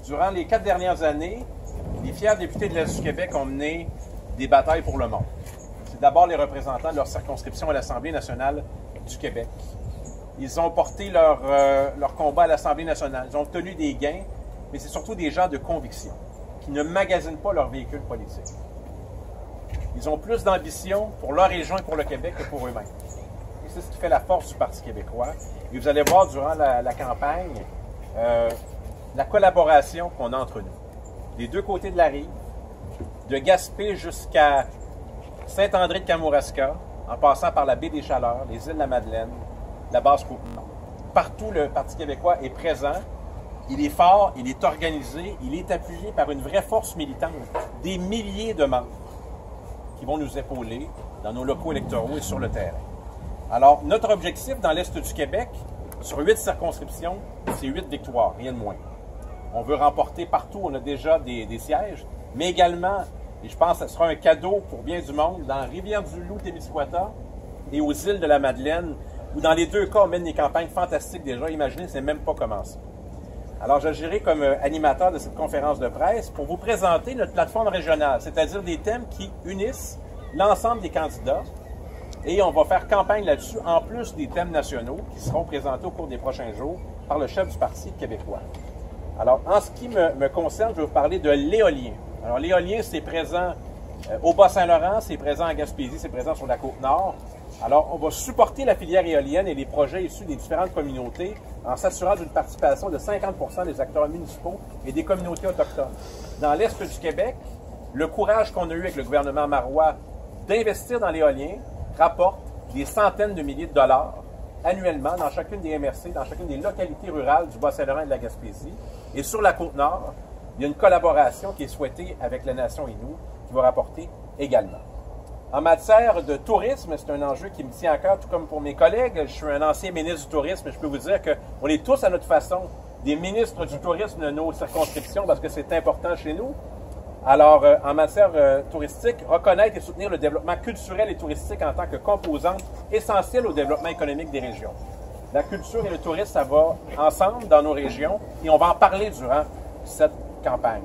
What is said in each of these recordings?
Durant les 4 dernières années, les fiers députés de l'Est du Québec ont mené des batailles pour le monde. C'est d'abord les représentants de leur circonscription à l'Assemblée nationale du Québec. Ils ont porté leur combat à l'Assemblée nationale. Ils ont obtenu des gains, mais c'est surtout des gens de conviction, qui ne magasinent pas leur véhicule politique. Ils ont plus d'ambition pour leur région et pour le Québec que pour eux-mêmes. Et c'est ce qui fait la force du Parti québécois. Et vous allez voir durant la campagne la collaboration qu'on a entre nous. Des deux côtés de la rive, de Gaspé jusqu'à Saint-André-de-Kamouraska, en passant par la baie des Chaleurs, les îles de la Madeleine, la Basse-Côte-Nord. Partout, le Parti québécois est présent. Il est fort, il est organisé, il est appuyé par une vraie force militante, des milliers de membres qui vont nous épauler dans nos locaux électoraux et sur le terrain. Alors, notre objectif dans l'Est du Québec, sur 8 circonscriptions, c'est 8 victoires, rien de moins. On veut remporter partout, on a déjà des sièges, mais également, et je pense que ce sera un cadeau pour bien du monde, dans Rivière-du-Loup, Témiscouata et aux îles de la Madeleine, où dans les deux cas, on mène des campagnes fantastiques déjà. Imaginez, c'est même pas commencé. Alors, j'agirai comme animateur de cette conférence de presse pour vous présenter notre plateforme régionale, c'est-à-dire des thèmes qui unissent l'ensemble des candidats. Et on va faire campagne là-dessus, en plus des thèmes nationaux qui seront présentés au cours des prochains jours par le chef du Parti québécois. Alors, en ce qui me concerne, je vais vous parler de l'éolien. Alors, l'éolien, c'est présent au Bas-Saint-Laurent, c'est présent en Gaspésie, c'est présent sur la Côte-Nord. Alors, on va supporter la filière éolienne et les projets issus des différentes communautés en s'assurant d'une participation de 50% des acteurs municipaux et des communautés autochtones. Dans l'Est du Québec, le courage qu'on a eu avec le gouvernement marois d'investir dans l'éolien rapporte des centaines de milliers de dollars annuellement dans chacune des MRC, dans chacune des localités rurales du Bas-Saint-Laurent et de la Gaspésie. Et sur la Côte-Nord, il y a une collaboration qui est souhaitée avec la nation Innu qui va rapporter également. En matière de tourisme, c'est un enjeu qui me tient à cœur, tout comme pour mes collègues. Je suis un ancien ministre du tourisme et je peux vous dire qu'on est tous à notre façon des ministres du tourisme de nos circonscriptions parce que c'est important chez nous. Alors, en matière touristique, reconnaître et soutenir le développement culturel et touristique en tant que composante essentielle au développement économique des régions. La culture et le tourisme, ça va ensemble dans nos régions et on va en parler durant cette campagne.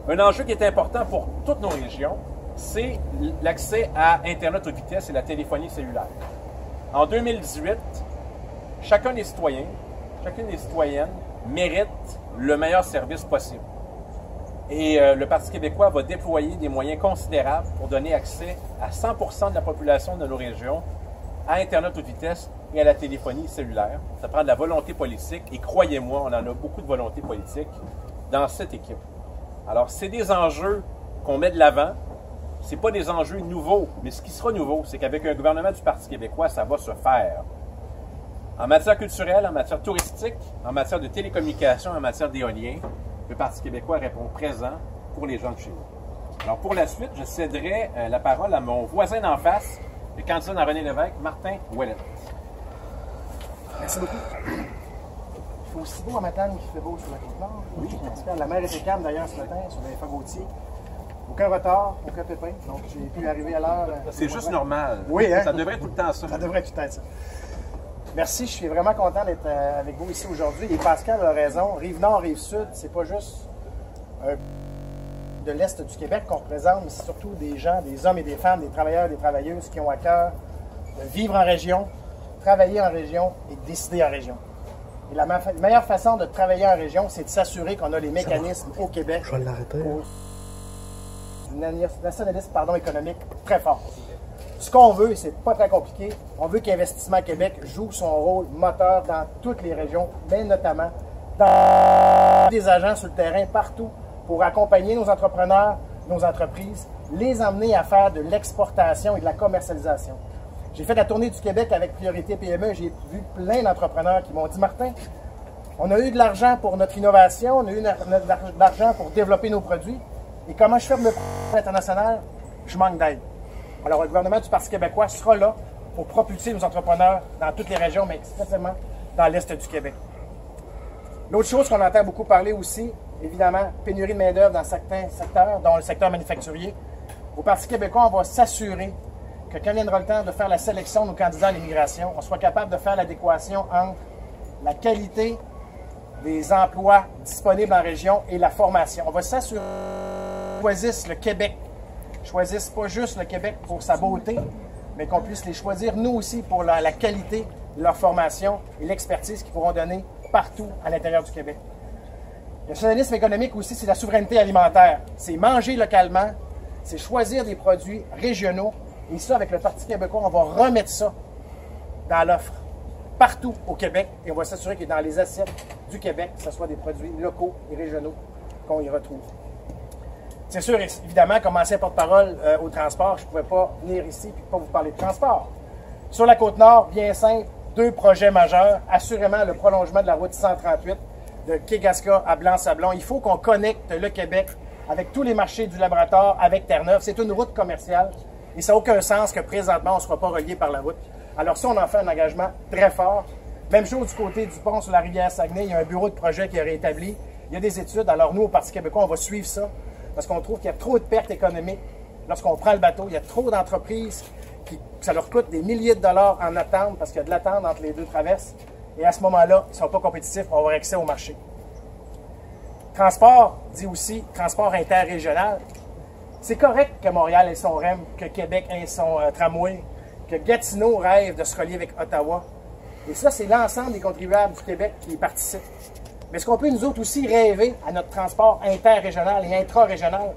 Un enjeu qui est important pour toutes nos régions, c'est l'accès à Internet haute vitesse et la téléphonie cellulaire. En 2018, chacun des citoyens, chacune des citoyennes mérite le meilleur service possible. Et le Parti québécois va déployer des moyens considérables pour donner accès à 100% de la population de nos régions à Internet haute vitesse et à la téléphonie cellulaire. Ça prend de la volonté politique et croyez-moi, on en a beaucoup de volonté politique dans cette équipe. Alors, c'est des enjeux qu'on met de l'avant. Ce n'est pas des enjeux nouveaux, mais ce qui sera nouveau, c'est qu'avec un gouvernement du Parti québécois, ça va se faire. En matière culturelle, en matière touristique, en matière de télécommunications, en matière d'éolien, le Parti québécois répond présent pour les gens de chez nous. Alors, pour la suite, je céderai la parole à mon voisin d'en face, le candidat dans René Lévesque, Martin Ouellet. Merci beaucoup. Il fait aussi beau en matin qu'il fait beau sur la Côte-Nord. Oui, la mer était calme d'ailleurs ce matin sur les Fagotiers. Aucun retard, aucun pépin. Donc, j'ai pu arriver à l'heure. C'est juste normal. Oui, hein? Ça devrait être tout le temps ça. Ça devrait tout être ça. Merci, je suis vraiment content d'être avec vous ici aujourd'hui. Et Pascal a raison, Rive-Nord, Rive-Sud, c'est pas juste de l'Est du Québec qu'on représente, mais c'est surtout des gens, des hommes et des femmes, des travailleurs et des travailleuses qui ont à cœur de vivre en région, travailler en région et décider en région. Et la meilleure façon de travailler en région, c'est de s'assurer qu'on a les mécanismes au Québec Je vais l'arrêter. pour un nationalisme économique très fort. Ce qu'on veut, et c'est pas très compliqué, on veut qu'Investissement Québec joue son rôle moteur dans toutes les régions, mais notamment dans des agents sur le terrain partout pour accompagner nos entrepreneurs, nos entreprises, les emmener à faire de l'exportation et de la commercialisation. J'ai fait la tournée du Québec avec Priorité PME, j'ai vu plein d'entrepreneurs qui m'ont dit « Martin, on a eu de l'argent pour notre innovation, on a eu de l'argent pour développer nos produits, et comment je fais pour le projet international? Je manque d'aide. » Alors, le gouvernement du Parti québécois sera là pour propulser nos entrepreneurs dans toutes les régions, mais spécialement dans l'Est du Québec. L'autre chose qu'on entend beaucoup parler aussi, évidemment, pénurie de main-d'œuvre dans certains secteurs, dont le secteur manufacturier. Au Parti québécois, on va s'assurer que quand viendra le temps de faire la sélection de nos candidats à l'immigration, on soit capable de faire l'adéquation entre la qualité des emplois disponibles en région et la formation. On va s'assurer qu'ils choisissent le Québec. Choisissent pas juste le Québec pour sa beauté, mais qu'on puisse les choisir, nous aussi, pour la qualité de leur formation et l'expertise qu'ils pourront donner partout à l'intérieur du Québec. Le nationalisme économique aussi, c'est la souveraineté alimentaire. C'est manger localement, c'est choisir des produits régionaux. Et ça, avec le Parti québécois, on va remettre ça dans l'offre partout au Québec. Et on va s'assurer que dans les assiettes du Québec, que ce soit des produits locaux et régionaux qu'on y retrouve. C'est sûr, évidemment, comme ancien porte-parole au transport, je ne pouvais pas venir ici et pas vous parler de transport. Sur la Côte-Nord, bien simple, 2 projets majeurs. Assurément, le prolongement de la route 138 de Kegaska à Blanc-Sablon. Il faut qu'on connecte le Québec avec tous les marchés du Labrador, avec Terre-Neuve. C'est une route commerciale et ça n'a aucun sens que présentement, on ne soit pas relié par la route. Alors ça, on en fait un engagement très fort. Même chose du côté du pont sur la rivière Saguenay. Il y a un bureau de projet qui est réétabli. Il y a des études. Alors nous, au Parti québécois, on va suivre ça parce qu'on trouve qu'il y a trop de pertes économiques lorsqu'on prend le bateau. Il y a trop d'entreprises qui ça leur coûte des milliers de dollars en attente parce qu'il y a de l'attente entre les 2 traverses. Et à ce moment-là, ils ne sont pas compétitifs pour avoir accès au marché. Transport, dit aussi transport interrégional. C'est correct que Montréal ait son REM, que Québec ait son tramway, que Gatineau rêve de se relier avec Ottawa. Et ça, c'est l'ensemble des contribuables du Québec qui y participent. Mais est-ce qu'on peut nous autres aussi rêver à notre transport interrégional et intra-régional?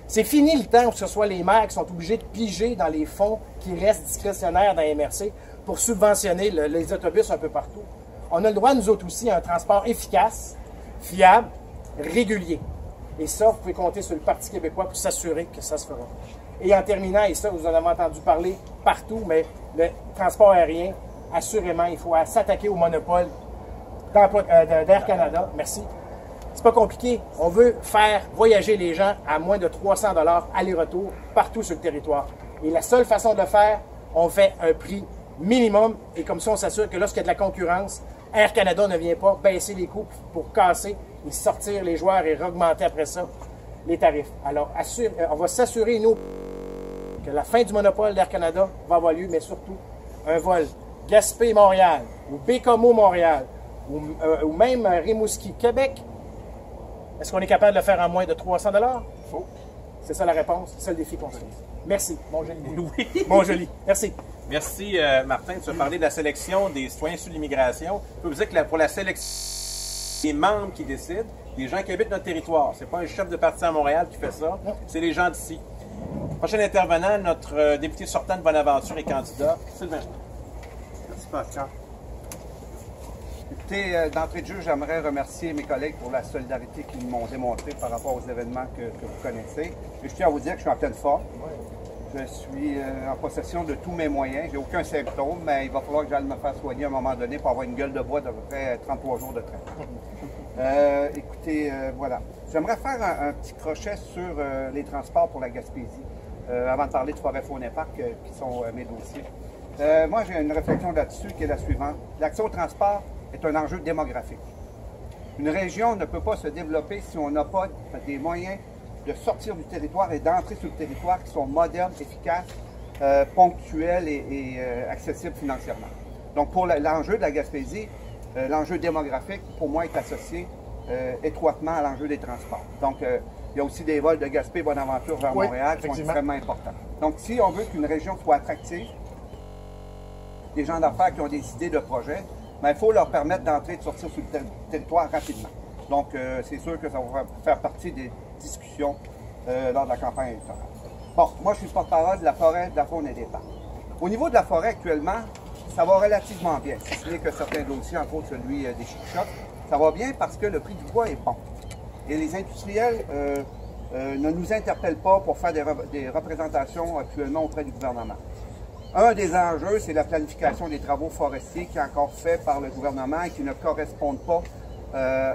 C'est fini le temps où ce soit les maires qui sont obligés de piger dans les fonds qui restent discrétionnaires dans les MRC pour subventionner les autobus un peu partout. On a le droit, nous autres aussi, à un transport efficace, fiable, régulier. Et ça, vous pouvez compter sur le Parti québécois pour s'assurer que ça se fera. Et en terminant, et ça, vous en avez entendu parler partout, mais le transport aérien, assurément, il faut s'attaquer au monopole d'Air Canada. Merci. C'est pas compliqué. On veut faire voyager les gens à moins de 300 $ aller-retour partout sur le territoire. Et la seule façon de le faire, on fait un prix minimum et comme ça, on s'assure que lorsqu'il y a de la concurrence, Air Canada ne vient pas baisser les coûts pour casser et sortir les joueurs et augmenter après ça les tarifs. Alors, on va s'assurer, nous, que la fin du monopole d'Air Canada va avoir lieu, mais surtout un vol Gaspé-Montréal ou Bécomo-Montréal ou même Rimouski-Québec. Est-ce qu'on est capable de le faire en moins de 300 $? Faux. C'est ça la réponse, c'est ça le défi qu'on se lance. Merci, mon joli. Oui. Mon joli. Merci. Merci, Martin. Tu as parlé de la sélection des citoyens sous l'immigration. Je peux vous dire que pour la sélection, les membres qui décident, les gens qui habitent notre territoire. Ce n'est pas un chef de parti à Montréal qui fait ça, c'est les gens d'ici. Prochain intervenant, notre député sortant de Bonaventure et candidat, Sylvain. Merci, Pascal. Écoutez, d'entrée de jeu, j'aimerais remercier mes collègues pour la solidarité qu'ils m'ont démontrée par rapport aux événements que vous connaissez. Et je tiens à vous dire que je suis en pleine forme. Je suis en possession de tous mes moyens. J'ai aucun symptôme, mais il va falloir que j'aille me faire soigner à un moment donné pour avoir une gueule de bois d'à peu près 33 jours de train. Écoutez, voilà. J'aimerais faire un petit crochet sur les transports pour la Gaspésie, avant de parler de Forêt Faune et Parc, qui sont mes dossiers. Moi, j'ai une réflexion là-dessus qui est la suivante. L'accès au transport est un enjeu démographique. Une région ne peut pas se développer si on n'a pas des moyens de sortir du territoire et d'entrer sur le territoire qui sont modernes, efficaces, ponctuels et accessibles financièrement. Donc, pour l'enjeu de la Gaspésie, l'enjeu démographique, pour moi, est associé étroitement à l'enjeu des transports. Donc, il y a aussi des vols de Gaspé-Bonaventure vers Montréal qui sont extrêmement importants. Donc, si on veut qu'une région soit attractive, des gens d'affaires qui ont des idées de projets, il faut leur permettre d'entrer et de sortir sur le territoire rapidement. Donc, c'est sûr que ça va faire partie des discussions lors de la campagne électorale. Bon, moi, je suis porte-parole de la forêt, de la faune et des parcs. Au niveau de la forêt, actuellement, ça va relativement bien. Si ce n'est que certains dossiers, entre autres celui des chic-chocs, ça va bien parce que le prix du bois est bon. Et les industriels ne nous interpellent pas pour faire des représentations actuellement auprès du gouvernement. Un des enjeux, c'est la planification des travaux forestiers qui est encore fait par le gouvernement et qui ne correspondent pas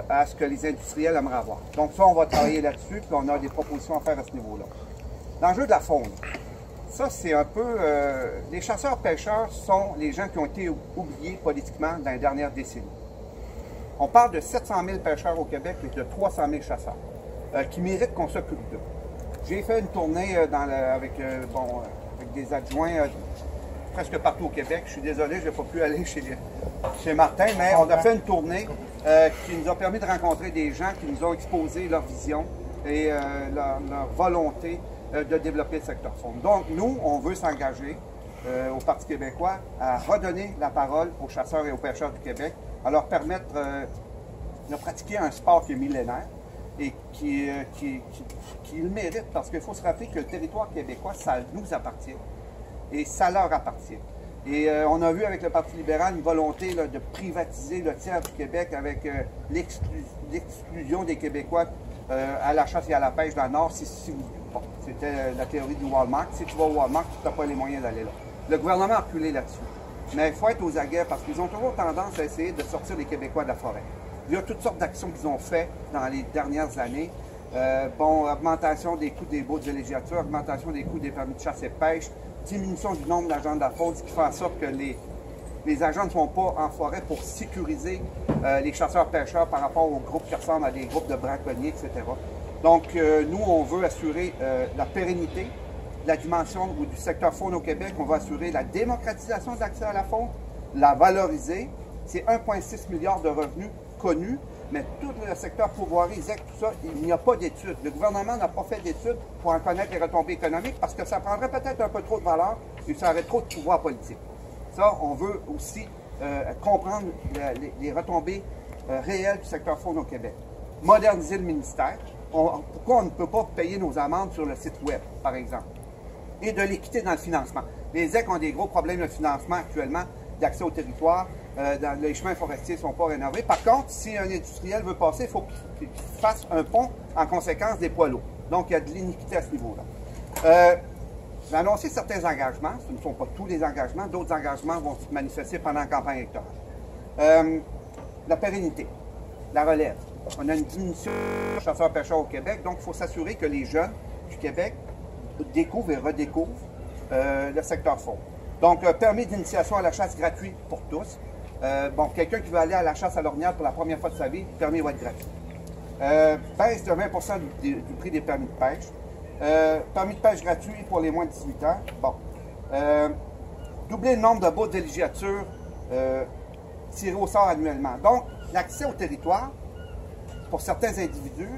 à ce que les industriels aimeraient avoir. Donc ça, on va travailler là-dessus, puis on a des propositions à faire à ce niveau-là. L'enjeu de la faune, ça c'est un peu... les chasseurs-pêcheurs sont les gens qui ont été oubliés politiquement dans les dernières décennies. On parle de 700 000 pêcheurs au Québec et de 300 000 chasseurs qui méritent qu'on s'occupe d'eux. J'ai fait une tournée avec des adjoints presque partout au Québec. Je suis désolé, je n'ai pas pu aller chez Martin, mais on a fait une tournée qui nous a permis de rencontrer des gens qui nous ont exposé leur vision et leur volonté de développer le secteur fonds. Donc, nous, on veut s'engager au Parti québécois à redonner la parole aux chasseurs et aux pêcheurs du Québec, à leur permettre de pratiquer un sport qui est millénaire et qui le mérite, parce qu'il faut se rappeler que le territoire québécois, ça nous appartient et ça leur appartient. Et on a vu avec le Parti libéral une volonté là, de privatiser le tiers du Québec avec l'exclusion des Québécois à la chasse et à la pêche dans le Nord. Bon, c'était la théorie du Walmart. Si tu vas au Walmart, tu n'as pas les moyens d'aller là. Le gouvernement a reculé là-dessus. Mais il faut être aux aguets parce qu'ils ont toujours tendance à essayer de sortir les Québécois de la forêt. Il y a toutes sortes d'actions qu'ils ont faites dans les dernières années. Augmentation des coûts des baux de villégiature, augmentation des coûts des permis de chasse et de pêche, diminution du nombre d'agents de la faune, ce qui fait en sorte que les agents ne sont pas en forêt pour sécuriser les chasseurs-pêcheurs par rapport aux groupes qui ressemblent à des groupes de braconniers, etc. Donc, nous, on veut assurer la pérennité de la dimension ou du secteur faune au Québec. On va assurer la démocratisation de l'accès à la faune, la valoriser. C'est 1,6 milliard de revenus connus, mais tout le secteur pourvoirie, ZEC, tout ça, il n'y a pas d'études. Le gouvernement n'a pas fait d'études pour en connaître les retombées économiques parce que ça prendrait peut-être un peu trop de valeur et ça aurait trop de pouvoir politique. Ça, on veut aussi comprendre les retombées réelles du secteur faune au Québec. Moderniser le ministère. Pourquoi on ne peut pas payer nos amendes sur le site web, par exemple? Et de l'équité dans le financement. Les ZEC ont des gros problèmes de financement actuellement, d'accès au territoire. Les chemins forestiers ne sont pas rénovés. Par contre, si un industriel veut passer, il faut qu'il fasse un pont en conséquence des poids lourds. Donc, il y a de l'iniquité à ce niveau-là. J'ai annoncé certains engagements. Ce ne sont pas tous les engagements. D'autres engagements vont se manifester pendant la campagne électorale. La pérennité, la relève. On a une diminution de chasseurs-pêcheurs au Québec, donc il faut s'assurer que les jeunes du Québec découvrent et redécouvrent le secteur faune. Donc, permis d'initiation à la chasse gratuit pour tous. Quelqu'un qui veut aller à la chasse à l'orignal pour la première fois de sa vie, le permis va être gratuit. Baisse de 20 du prix des permis de pêche. Permis de pêche gratuit pour les moins de 18 ans. Doubler le nombre de baux de villégiature tirés au sort annuellement. Donc, l'accès au territoire, pour certains individus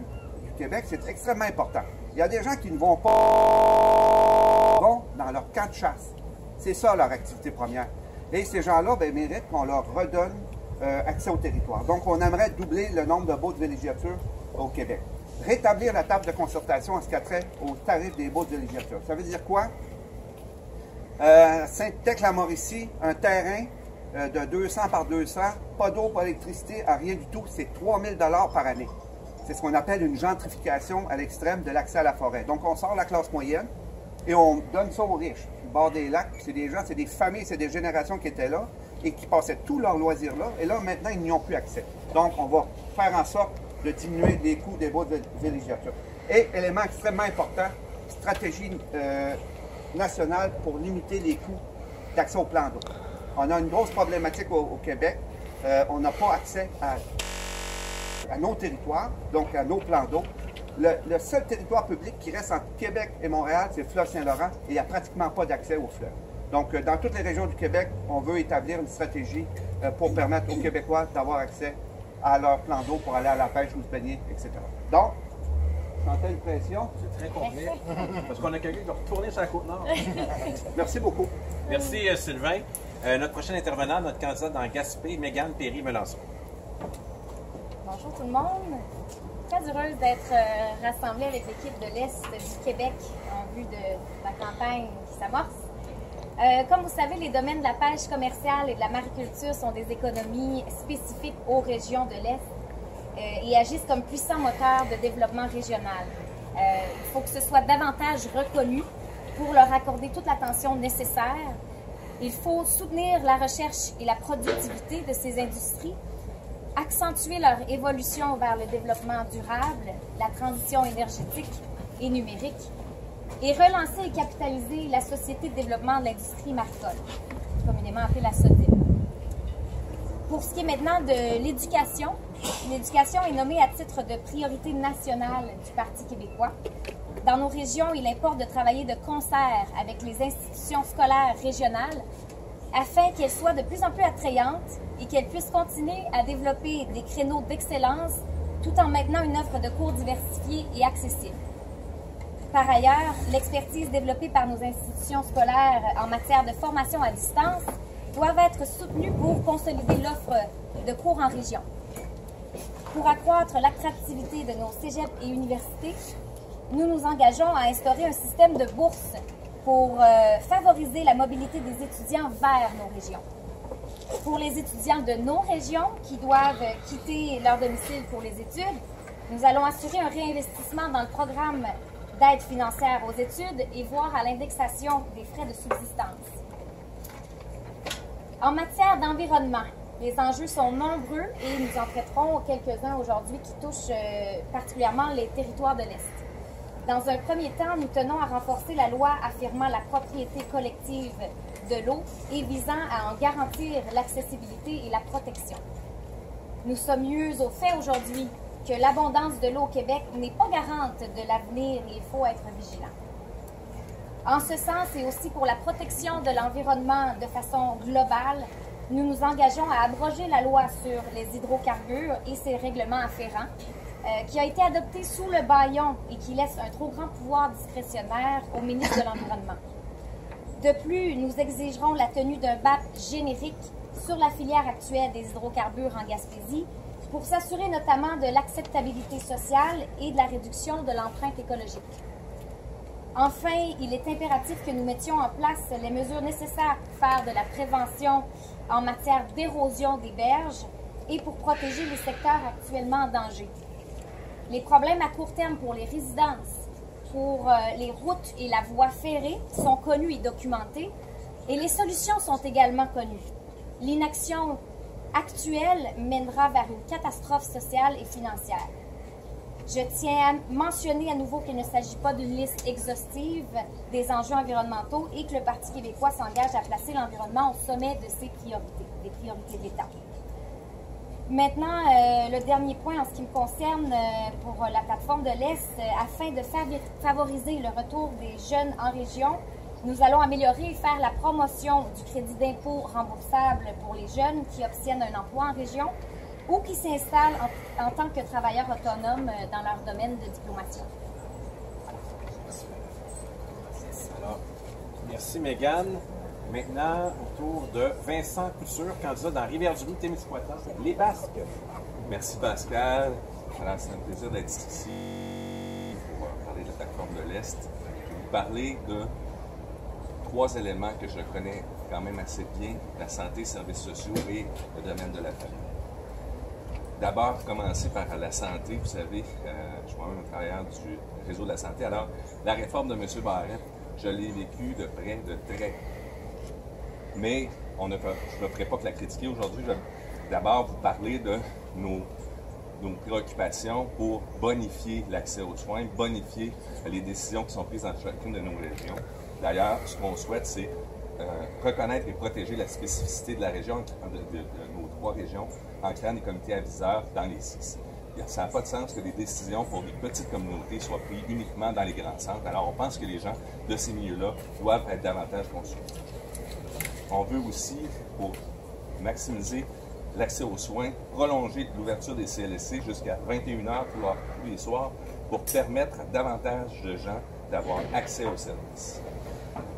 du Québec, c'est extrêmement important. Il y a des gens qui ne vont pas dans leur camp de chasse. C'est ça leur activité première. Et ces gens-là méritent qu'on leur redonne accès au territoire. Donc, on aimerait doubler le nombre de baux de villégiature au Québec. Rétablir la table de concertation en ce qui a trait au tarif des baux de villégiature. Ça veut dire quoi? Sainte-Thècle-la-Mauricie, un terrain de 200 par 200, pas d'eau, pas d'électricité, rien du tout, c'est 3 000 $ par année. C'est ce qu'on appelle une gentrification à l'extrême de l'accès à la forêt. Donc, on sort la classe moyenne et on donne ça aux riches. Au bord des lacs, c'est des gens, c'est des familles, c'est des générations qui étaient là et qui passaient tous leurs loisirs là. Et là, maintenant, ils n'y ont plus accès. Donc, on va faire en sorte de diminuer les coûts des baux de villégiature. Et, élément extrêmement important, stratégie nationale pour limiter les coûts d'accès au plan d'eau. On a une grosse problématique au Québec. On n'a pas accès à nos territoires, donc à nos plans d'eau. Le seul territoire public qui reste entre Québec et Montréal, c'est le fleuve Saint-Laurent, et il n'y a pratiquement pas d'accès au fleuve. Donc, dans toutes les régions du Québec, on veut établir une stratégie pour permettre aux Québécois d'avoir accès à leur plan d'eau pour aller à la pêche ou se baigner, etc. Donc, sentez une pression. C'est très complet. Parce qu'on a quelqu'un qui va retourner sur la Côte-Nord. Merci beaucoup. Merci, Sylvain. Notre prochain intervenant, notre candidate dans Gaspé, Mégane Perry-Melançon. Bonjour tout le monde. Très heureuse d'être rassemblée avec l'équipe de l'Est du Québec en vue de la campagne qui s'amorce. Comme vous savez, les domaines de la pêche commerciale et de la mariculture sont des économies spécifiques aux régions de l'Est et agissent comme puissants moteurs de développement régional. Il faut que ce soit davantage reconnu pour leur accorder toute l'attention nécessaire. Il faut soutenir la recherche et la productivité de ces industries, accentuer leur évolution vers le développement durable, la transition énergétique et numérique, et relancer et capitaliser la Société de développement de l'industrie maricole, communément appelée la SODIM. Pour ce qui est maintenant de l'éducation, l'éducation est nommée à titre de priorité nationale du Parti québécois. Dans nos régions, il importe de travailler de concert avec les institutions scolaires régionales afin qu'elle soit de plus en plus attrayante et qu'elle puisse continuer à développer des créneaux d'excellence tout en maintenant une offre de cours diversifiée et accessible. Par ailleurs, l'expertise développée par nos institutions scolaires en matière de formation à distance doivent être soutenues pour consolider l'offre de cours en région. Pour accroître l'attractivité de nos cégeps et universités, nous nous engageons à instaurer un système de bourses pour favoriser la mobilité des étudiants vers nos régions. Pour les étudiants de nos régions qui doivent quitter leur domicile pour les études, nous allons assurer un réinvestissement dans le programme d'aide financière aux études et voir à l'indexation des frais de subsistance. En matière d'environnement, les enjeux sont nombreux et nous en traiterons quelques-uns aujourd'hui qui touchent particulièrement les territoires de l'Est. Dans un premier temps, nous tenons à renforcer la loi affirmant la propriété collective de l'eau et visant à en garantir l'accessibilité et la protection. Nous sommes mieux au fait aujourd'hui que l'abondance de l'eau au Québec n'est pas garante de l'avenir et il faut être vigilant. En ce sens et aussi pour la protection de l'environnement de façon globale, nous nous engageons à abroger la loi sur les hydrocarbures et ses règlements afférents, qui a été adoptée sous le bâillon et qui laisse un trop grand pouvoir discrétionnaire au ministre de l'Environnement. De plus, nous exigerons la tenue d'un BAP générique sur la filière actuelle des hydrocarbures en Gaspésie pour s'assurer notamment de l'acceptabilité sociale et de la réduction de l'empreinte écologique. Enfin, il est impératif que nous mettions en place les mesures nécessaires pour faire de la prévention en matière d'érosion des berges et pour protéger les secteurs actuellement en danger. Les problèmes à court terme pour les résidences, pour les routes et la voie ferrée sont connus et documentés, et les solutions sont également connues. L'inaction actuelle mènera vers une catastrophe sociale et financière. Je tiens à mentionner à nouveau qu'il ne s'agit pas d'une liste exhaustive des enjeux environnementaux et que le Parti québécois s'engage à placer l'environnement au sommet de ses priorités, des priorités de l'État. Maintenant, le dernier point en ce qui me concerne pour la plateforme de l'Est, afin de favoriser le retour des jeunes en région, nous allons améliorer et faire la promotion du crédit d'impôt remboursable pour les jeunes qui obtiennent un emploi en région ou qui s'installent en tant que travailleurs autonomes dans leur domaine de diplomation. Alors, merci Mégane. Maintenant, au tour de Vincent Couture, candidat dans Rivière-du-Loup, Témiscouata, les Basques. Merci Pascal. Alors, c'est un plaisir d'être ici pour parler de la plateforme de l'Est. Je vais vous parler de 3 éléments que je connais quand même assez bien, la santé, services sociaux et le domaine de la famille. D'abord, commencer par la santé. Vous savez, je suis moi-même un travailleur du réseau de la santé. Alors, la réforme de M. Barrette, je l'ai vécue de près, de très. Mais je ne ferai pas que la critiquer aujourd'hui. Je vais d'abord vous parler de nos préoccupations pour bonifier l'accès aux soins, bonifier les décisions qui sont prises dans chacune de nos régions. D'ailleurs, ce qu'on souhaite, c'est reconnaître et protéger la spécificité de la région, de nos 3 régions, en créant des comités aviseurs dans les 6. Ça n'a pas de sens que des décisions pour des petites communautés soient prises uniquement dans les grands centres. Alors, on pense que les gens de ces milieux-là doivent être davantage consultés. On veut aussi, pour maximiser l'accès aux soins, prolonger l'ouverture des CLSC jusqu'à 21h tous les soirs pour permettre à davantage de gens d'avoir accès aux services.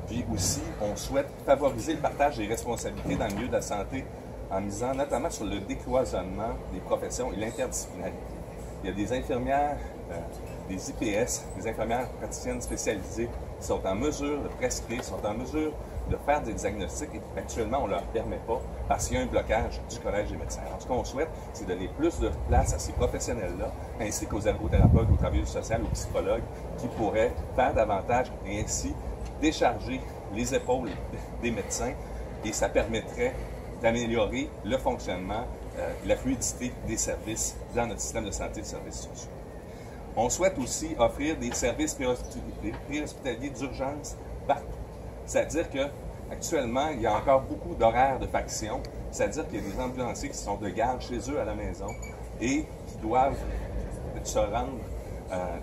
Puis aussi, on souhaite favoriser le partage des responsabilités dans le milieu de la santé en misant notamment sur le décloisonnement des professions et l'interdisciplinarité. Il y a des infirmières, des IPS, des infirmières praticiennes spécialisées qui sont en mesure de prescrire, sont en mesure de faire des diagnostics et actuellement, on ne leur permet pas parce qu'il y a un blocage du Collège des médecins. Alors, ce qu'on souhaite, c'est donner plus de place à ces professionnels-là, ainsi qu'aux ergothérapeutes, aux travailleurs sociaux, aux psychologues, qui pourraient faire davantage et ainsi décharger les épaules des médecins et ça permettrait d'améliorer le fonctionnement, la fluidité des services dans notre système de santé et de services sociaux. On souhaite aussi offrir des services préhospitaliers d'urgence partout. C'est-à-dire qu'actuellement, il y a encore beaucoup d'horaires de faction, c'est-à-dire qu'il y a des ambulanciers qui sont de garde chez eux à la maison et qui doivent se rendre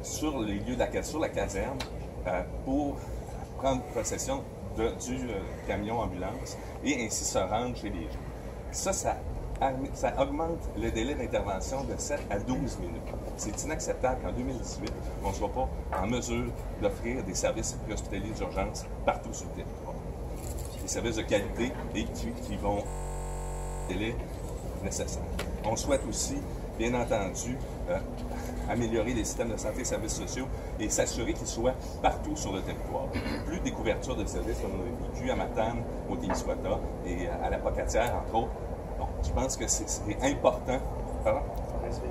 sur les lieux sur la caserne pour prendre possession du camion ambulance et ainsi se rendre chez les gens. Ça augmente le délai d'intervention de 7 à 12 minutes. C'est inacceptable qu'en 2018, on ne soit pas en mesure d'offrir des services hospitaliers d'urgence partout sur le territoire. Des services de qualité et qui vont délai nécessaire. On souhaite aussi, bien entendu, améliorer les systèmes de santé et services sociaux et s'assurer qu'ils soient partout sur le territoire. Plus des couvertures de services comme on a vécu à Matane, au Témiscouata et à la Pocatière, entre autres. Bon, je pense que c'est important.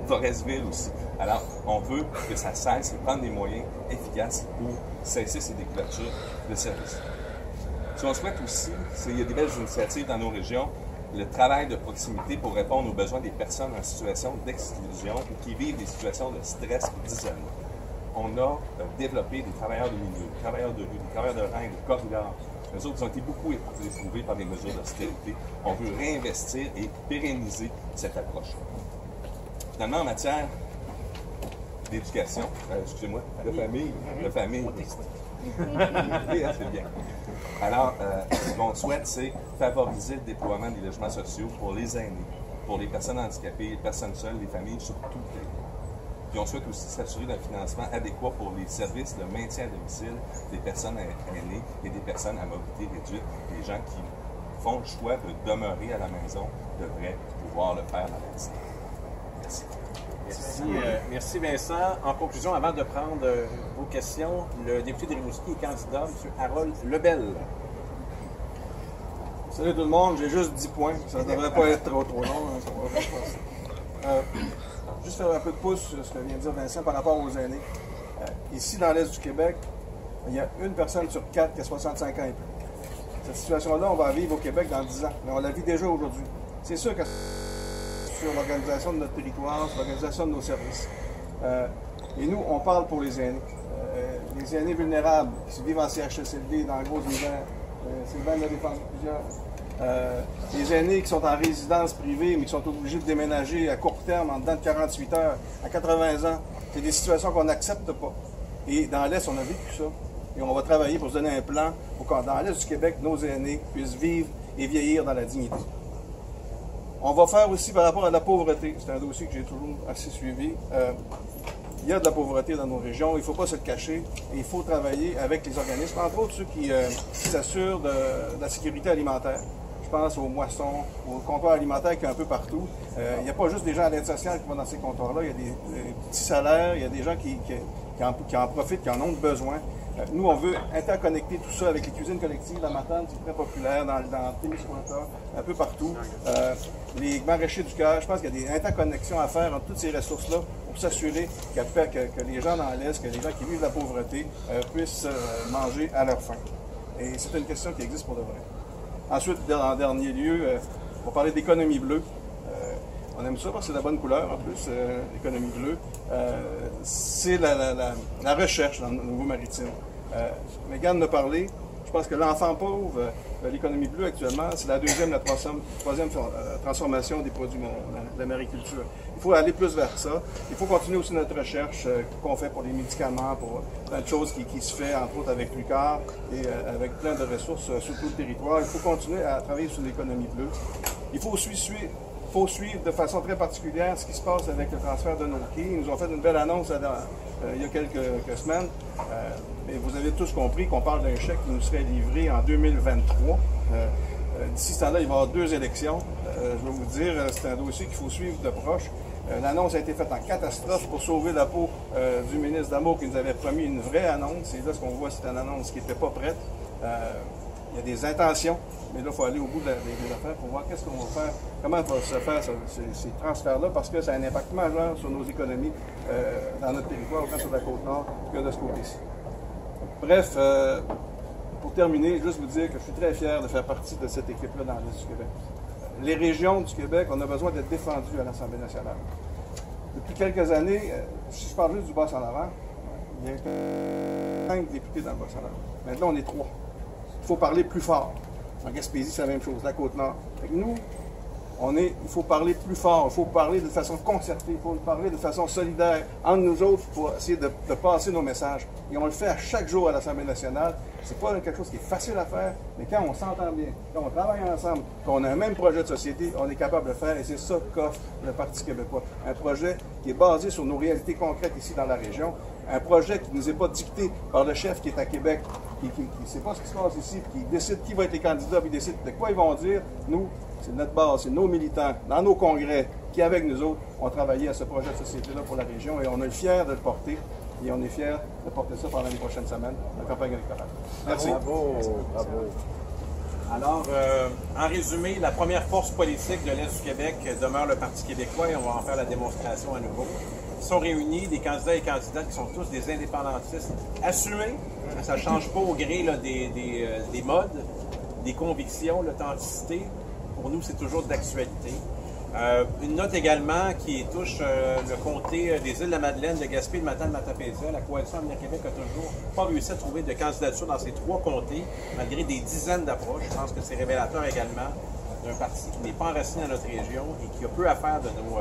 Forestville aussi. Alors, on veut que ça cesse et prendre des moyens efficaces pour cesser ces découvertures de services. Ce qu'on souhaite aussi, c'est qu'il y a des belles initiatives dans nos régions, le travail de proximité pour répondre aux besoins des personnes en situation d'exclusion ou qui vivent des situations de stress ou d'isolement. On a développé des travailleurs de milieu, des travailleurs de rue, des travailleurs de rang, des corridors. Les autres ont été beaucoup éprouvés par des mesures d'austérité. On veut réinvestir et pérenniser cette approche. Finalement, en matière d'éducation, excusez-moi, de famille. Oui, c'est bien. Alors, ce qu'on souhaite, c'est favoriser le déploiement des logements sociaux pour les aînés, pour les personnes handicapées, les personnes seules, les familles, sur tout le pays. Puis on souhaite aussi s'assurer d'un financement adéquat pour les services de maintien à domicile des personnes aînées et des personnes à mobilité réduite. Les gens qui font le choix de demeurer à la maison devraient pouvoir le faire dans la maison. Merci. Merci Vincent. En conclusion, avant de prendre vos questions, le député de Rimouski est candidat, M. Harold Lebel. Salut tout le monde, j'ai juste 10 points. Ça ne devrait pas être trop long. Juste faire un peu de pouce sur ce que vient de dire Vincent par rapport aux aînés. Ici, dans l'Est du Québec, il y a une personne sur 4 qui a 65 ans et plus. Cette situation-là, on va la vivre au Québec dans 10 ans, mais on la vit déjà aujourd'hui. C'est sûr que sur l'organisation de notre territoire, sur l'organisation de nos services. Et nous, on parle pour les aînés. Les aînés vulnérables qui vivent en CHSLD, dans la grosse misère. Sylvain l'a défendu plusieurs. Les aînés qui sont en résidence privée, mais qui sont obligés de déménager à court terme, en dedans de 48 heures, à 80 ans. C'est des situations qu'on n'accepte pas. Et dans l'Est, on a vécu ça. Et on va travailler pour se donner un plan pour que dans l'Est du Québec, nos aînés puissent vivre et vieillir dans la dignité. On va faire aussi par rapport à la pauvreté. C'est un dossier que j'ai toujours assez suivi. Il y a de la pauvreté dans nos régions, il ne faut pas se le cacher. Et il faut travailler avec les organismes, entre autres ceux qui s'assurent de la sécurité alimentaire. Je pense aux moissons, aux comptoirs alimentaires qui sont un peu partout. Il n'y a pas juste des gens à l'aide sociale qui vont dans ces comptoirs-là, il y a des petits salaires, il y a des gens qui en profitent, qui en ont besoin. Nous, on veut interconnecter tout ça avec les cuisines collectives. La Matane, c'est très populaire dans Témiscouata, un peu partout. Les maraîchers du cœur, je pense qu'il y a des interconnexions à faire entre toutes ces ressources-là pour s'assurer que les gens dans l'Est, que les gens qui vivent la pauvreté puissent manger à leur faim. Et c'est une question qui existe pour de vrai. Ensuite, en dernier lieu, on va parler d'économie bleue. On aime ça parce que c'est la bonne couleur en plus, l'économie bleue. C'est la recherche dans le nouveau maritime. Mégane a parlé. Je pense que l'enfant pauvre, l'économie bleue actuellement, c'est la deuxième, la troisième transformation des produits de la mariculture. Il faut aller plus vers ça. Il faut continuer aussi notre recherche qu'on fait pour les médicaments, pour plein de choses qui se fait, entre autres avec l'UQAR et avec plein de ressources sur tout le territoire. Il faut continuer à travailler sur l'économie bleue. Il faut suivre de façon très particulière ce qui se passe avec le transfert de nos quais. Ils nous ont fait une belle annonce il y a quelques semaines. Mais vous avez tous compris qu'on parle d'un chèque qui nous serait livré en 2023. D'ici ce temps-là, il va y avoir 2 élections. Je vais vous dire, c'est un dossier qu'il faut suivre de proche. L'annonce a été faite en catastrophe pour sauver la peau du ministre D'Amour qui nous avait promis une vraie annonce. Et là, ce qu'on voit, c'est une annonce qui n'était pas prête. Il y a des intentions, mais là, il faut aller au bout des affaires pour voir qu'est-ce qu'on va faire, comment va se faire ces transferts-là, parce que ça a un impact majeur sur nos économies dans notre territoire, autant sur la Côte-Nord que de ce côté-ci. Bref, pour terminer, juste vous dire que je suis très fier de faire partie de cette équipe-là dans l'Est du Québec. Les régions du Québec, on a besoin d'être défendues à l'Assemblée nationale. Depuis quelques années, si je parle juste du Bas-en-Avant, il y a 5 députés dans le Bas-en-Avant. Maintenant, on est 3. Il faut parler plus fort. En Gaspésie, c'est la même chose, la Côte-Nord. Nous, Il faut parler plus fort, il faut parler de façon concertée, il faut parler de façon solidaire entre nous autres pour essayer de passer nos messages. Et on le fait à chaque jour à l'Assemblée nationale. C'est pas quelque chose qui est facile à faire, mais quand on s'entend bien, quand on travaille ensemble, qu'on a un même projet de société, on est capable de le faire et c'est ça qu'offre le Parti québécois. Un projet qui est basé sur nos réalités concrètes ici dans la région, un projet qui ne nous est pas dicté par le chef qui est à Québec, qui ne sait pas ce qui se passe ici, qui décide qui va être les candidats, puis décide de quoi ils vont dire. Nous, c'est notre base, c'est nos militants, dans nos congrès, qui avec nous autres ont travaillé à ce projet de société-là pour la région et on est fiers de le porter. Et on est fiers de porter ça pendant les prochaines semaines, la campagne électorale. Merci. Bravo. Bravo. Alors, en résumé, la première force politique de l'Est du Québec demeure le Parti québécois et on va en faire la démonstration à nouveau. Ils sont réunis des candidats et candidates qui sont tous des indépendantistes assumés. Ça ne change pas au gré là, des modes, des convictions, l'authenticité. Pour nous, c'est toujours d'actualité. Une note également qui touche le comté des Îles-de-la-Madeleine, de Gaspé, de Matane, de Matapédia. La Coalition Avenir Québec a toujours pas réussi à trouver de candidature dans ces 3 comtés, malgré des dizaines d'approches. Je pense que c'est révélateur également d'un parti qui n'est pas enraciné dans notre région et qui a peu à faire de nos